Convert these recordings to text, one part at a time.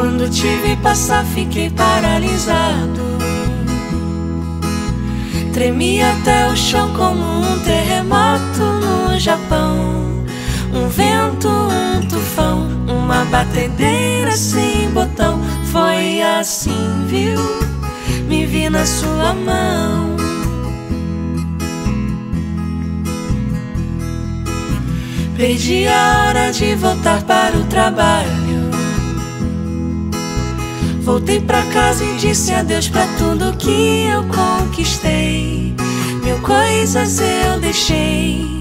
Quando te vi passar fiquei paralisado. Tremi até o chão como um terremoto no Japão. Um vento, um tufão, uma batedeira sem botão. Foi assim, viu? Me vi na sua mão. Perdi a hora de voltar para o trabalho. Voltei pra casa e disse adeus pra tudo que eu conquistei. Mil coisas eu deixei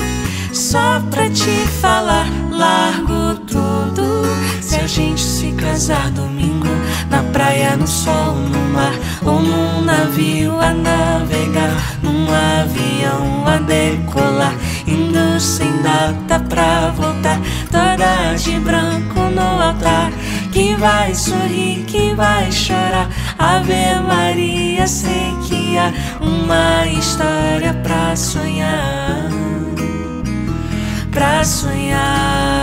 só pra te falar. Largo tudo se a gente se casar domingo, na praia, no sol, no mar, ou num navio a navegar, num avião a decolar, indo sem data pra voltar, toda de branco no altar. Quem vai sorrir, quem vai chorar? Ave Maria, sei que há uma história pra sonhar, pra sonhar.